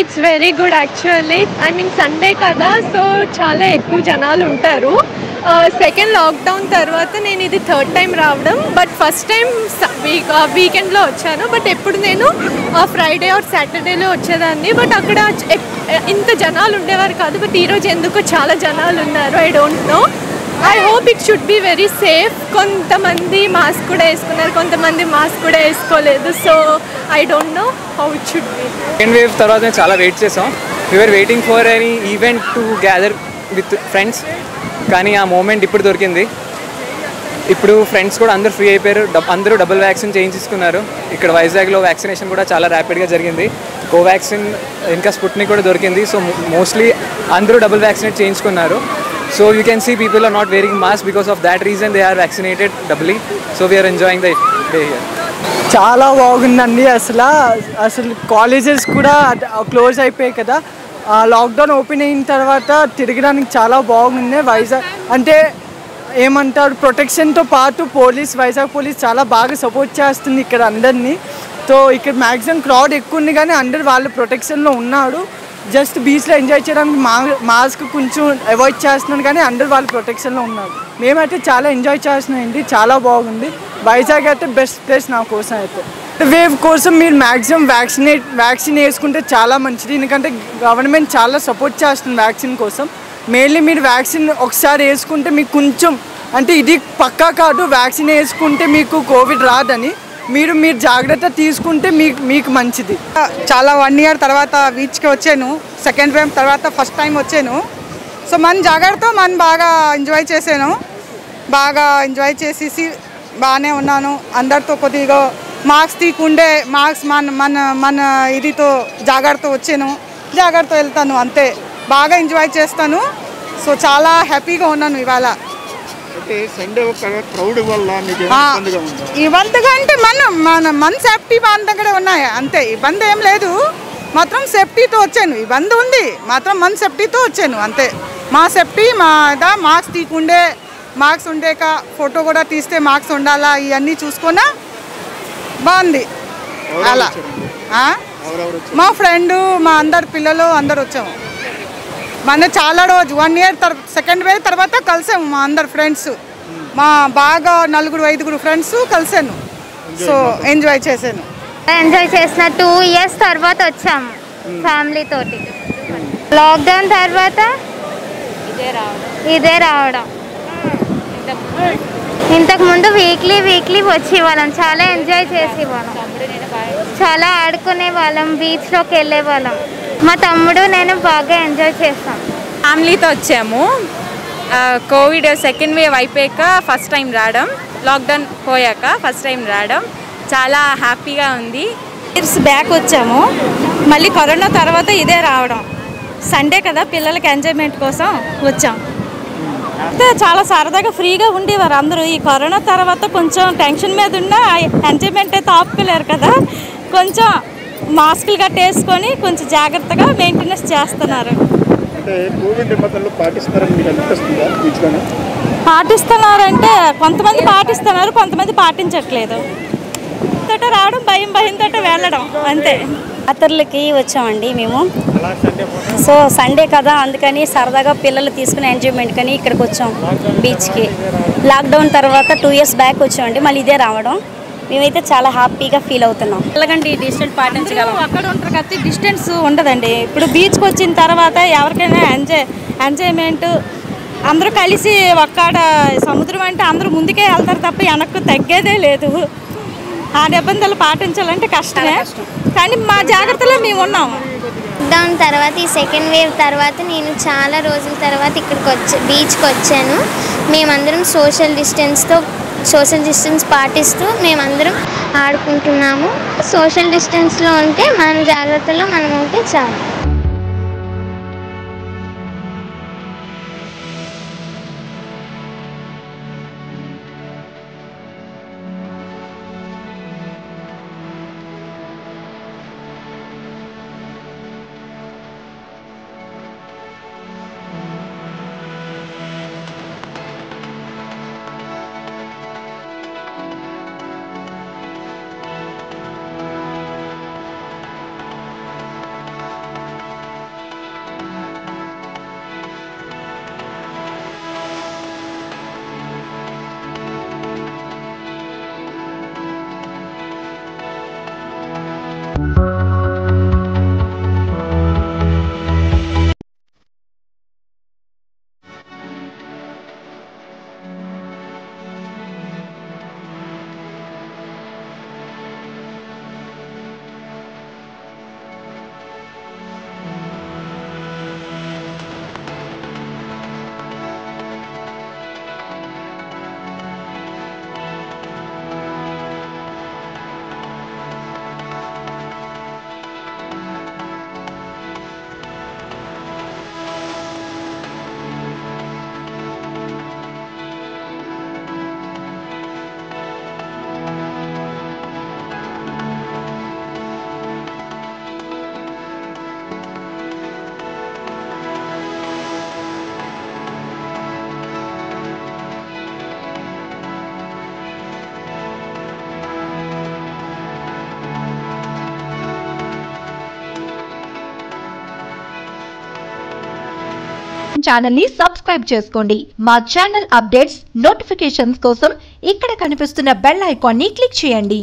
It's very good actually. I mean Sunday కదా, so చాలా ఎక్కువ జనాలు ఉంటారు. సెకండ్ లాక్డౌన్ తర్వాత నేను ఇది థర్డ్ టైం రావడం. బట్ ఫస్ట్ టైం వీకెండ్లో వచ్చాను. బట్ ఎప్పుడు నేను ఫ్రైడే ఆర్ సాటర్డేలో వచ్చేదాన్ని. బట్ అక్కడ ఇంత జనాలు ఉండేవారు కాదు. బట్ ఈరోజు ఎందుకో చాలా జనాలు ఉన్నారు. I don't know. I hope it should be very safe. కొంతమంది మాస్క్ కూడా వేసుకున్నారు, కొంతమంది మాస్క్ కూడా వేసుకోలేదు. So I don't know how it should be. Second wave తర్వాత మేము చాలా వెయిట్ చేసాం. We are waiting for any event to gather with friends. కానీ ఆ మూమెంట్ ఇప్పుడు దొరికింది. ఇప్పుడు ఫ్రెండ్స్ కూడా అందరూ ఫ్రీ అయిపోయారు. అందరూ డబుల్ వ్యాక్సిన్ చేయించుకున్నారు. ఇక్కడ వైజాగ్లో వ్యాక్సినేషన్ కూడా చాలా ర్యాపిడ్గా జరిగింది. కోవాక్సిన్ ఇంకా స్పుట్నిక్ కూడా దొరికింది. సో మోస్ట్లీ అందరూ డబుల్ వ్యాక్సినేట్ చేయించుకున్నారు. So you can see people are not wearing masks. Because of that reason they are vaccinated doubly. So we are enjoying the day here. చాలా బాగుందండి. అసలు కాలేజెస్ కూడా క్లోజ్ అయిపోయాయి కదా. లాక్డౌన్ ఓపెన్ అయిన తర్వాత తిరగడానికి చాలా బాగుంది. వైజాగ్ అంటే ఏమంటారు, ప్రొటెక్షన్తో పాటు వైజాగ్ పోలీస్ చాలా బాగా సపోర్ట్ చేస్తుంది ఇక్కడ అందరినీ. సో ఇక్కడ మ్యాక్సిమం క్రౌడ్ ఎక్కువ ఉంది కానీ అందరు వాళ్ళ ప్రొటెక్షన్లో ఉన్నాడు. జస్ట్ బీచ్లో ఎంజాయ్ చేయడానికి మాస్క్ కొంచెం అవాయిడ్ చేస్తున్నాను కానీ అందరు వాళ్ళ ప్రొటెక్షన్లో ఉన్నారు. మేమైతే చాలా ఎంజాయ్ చేస్తున్నామండి. చాలా బాగుంది. వైజాగ్ అయితే బెస్ట్ ప్లేస్ నా కోసం అయితే. వేవ్ కోసం మీరు మ్యాక్సిమం వ్యాక్సిన్ వేసుకుంటే చాలా మంచిది. ఎందుకంటే గవర్నమెంట్ చాలా సపోర్ట్ చేస్తుంది వ్యాక్సిన్ కోసం. మెయిన్లీ మీరు వ్యాక్సిన్ ఒకసారి వేసుకుంటే మీకు కొంచెం అంటే ఇది పక్కా కాదు, వ్యాక్సిన్ వేసుకుంటే మీకు కోవిడ్ రాదని. మీరు జాగ్రత్త తీసుకుంటే మీకు మంచిది. చాలా 1 year తర్వాత బీచ్కి వచ్చాను. సెకండ్ వేవ్ తర్వాత ఫస్ట్ టైం వచ్చాను. సో మన జాగ్రత్త బాగా ఎంజాయ్ చేశాను. బాగా ఎంజాయ్ చేసేసి బాగానే ఉన్నాను. అందరితో కొద్దిగా మార్క్స్ తీకుండే మార్క్స్ మన ఇదితో జాగ్రత్త వచ్చాను. జాగ్రత్త వెళ్తాను అంతే. బాగా ఎంజాయ్ చేస్తాను. సో చాలా హ్యాపీగా ఉన్నాను ఇవాళ. ఇబ్బందిగా అంటే మన సేఫ్టీ మన దగ్గర ఉన్నాయి అంతే. ఇబ్బంది ఏం లేదు, మాత్రం సేఫ్టీతో వచ్చాను. ఇబ్బంది ఉంది మాత్రం మన సేఫ్టీతో వచ్చాను అంతే. మా సేఫ్టీ మార్క్స్ తీకుండే మార్క్స్ ఉండేక ఫోటో కూడా తీస్తే మార్క్స్ ఉండాలా ఇవన్నీ చూసుకున్నా బాగుంది. అలా మా ఫ్రెండ్ మా అందరు పిల్లలు అందరు వచ్చాము. మన చాలా రోజు 1 year సెకండ్ వేవ్ తర్వాత కలిసాము మా అందరు ఫ్రెండ్స్. మా బాగా 4-5 ఫ్రెండ్స్ కలిసాను. సో ఎంజాయ్ చేశాను. ఎంజాయ్ చేసిన 2 years తర్వాత వచ్చాము ఫ్యామిలీ తోటి. లాక్డౌన్ తర్వాత ఇదే రావడం. ఇంతకుముందు వీక్లీ వచ్చేవాళ్ళం. చాలా ఎంజాయ్ చేసేవాళ్ళం. చాలా ఆడుకునే వాళ్ళం. బీచ్లోకి వెళ్ళే వాళ్ళం. మా తమ్ముడు నేను బాగా ఎంజాయ్ చేస్తాం. ఫ్యామిలీతో వచ్చాము. కోవిడ్ సెకండ్ వేవ్ అయిపోయాక ఫస్ట్ టైం రావడం, లాక్డౌన్ పోయాక ఫస్ట్ టైం రావడం చాలా హ్యాపీగా ఉంది. ఇయర్స్ బ్యాక్ వచ్చాము. మళ్ళీ కరోనా తర్వాత ఇదే రావడం. సండే కదా, పిల్లలకి ఎంజాయ్మెంట్ కోసం వచ్చాం. అయితే చాలా సరదాగా ఫ్రీగా ఉండేవారు అందరూ. ఈ కరోనా తర్వాత కొంచెం టెన్షన్ మీద ఉన్న ఎంజాయ్మెంట్ అయితే ఆపుకోలేరు కదా. కొంచెం మాస్కులు కట్టేసుకొని కొంచెం జాగ్రత్తగా మెయింటెనెన్స్ చేస్తున్నారు. పాటిస్తున్నారంటే కొంతమంది పాటిస్తున్నారు, కొంతమంది పాటించట్లేదు. రావడం భయంతో వెళ్ళడం అంతే. జాతరలకి వచ్చామండి మేము. సో సండే కదా, అందుకని సరదాగా పిల్లలు తీసుకునే ఎంజాయ్మెంట్ కానీ ఇక్కడికి వచ్చాం బీచ్కి. లాక్డౌన్ తర్వాత 2 years బ్యాక్ వచ్చామండి. మళ్ళీ ఇదే రావడం. మేమైతే చాలా హ్యాపీగా ఫీల్ అవుతున్నాం. ఎలాగంటే డిస్టెన్స్ పాటించగలం. అక్కడ ఉంటారు కదా, డిస్టెన్స్ ఉండదండి. ఇప్పుడు బీచ్కి వచ్చిన తర్వాత ఎవరికైనా ఎంజాయ్మెంట్ అందరూ కలిసి ఒక్కడ సముద్రం అంటే అందరూ ముందుకే వెళ్తారు తప్ప వెనక్కు తగ్గేదే లేదు. ఆ నిబంధనలు పాటించాలంటే కష్టమే, కానీ మా జాగ్రత్తలో మేము ఉన్నాము. లాక్డౌన్ తర్వాత ఈ సెకండ్ వేవ్ తర్వాత నేను చాలా రోజుల తర్వాత ఇక్కడికి బీచ్కి వచ్చాను. మేమందరం సోషల్ డిస్టెన్స్ పాటిస్తూ మేమందరం ఆడుకుంటున్నాము. సోషల్ డిస్టెన్స్లో ఉంటే మన జాగ్రత్తలో మనం ఉంటే చాలు. ఛానల్ ని సబ్స్క్రైబ్ చేసుకోండి. మా ఛానల్ అప్డేట్స్ నోటిఫికేషన్స్ కోసం ఇక్కడ కనిపిస్తున్న బెల్ ఐకాన్ ని క్లిక్ చేయండి.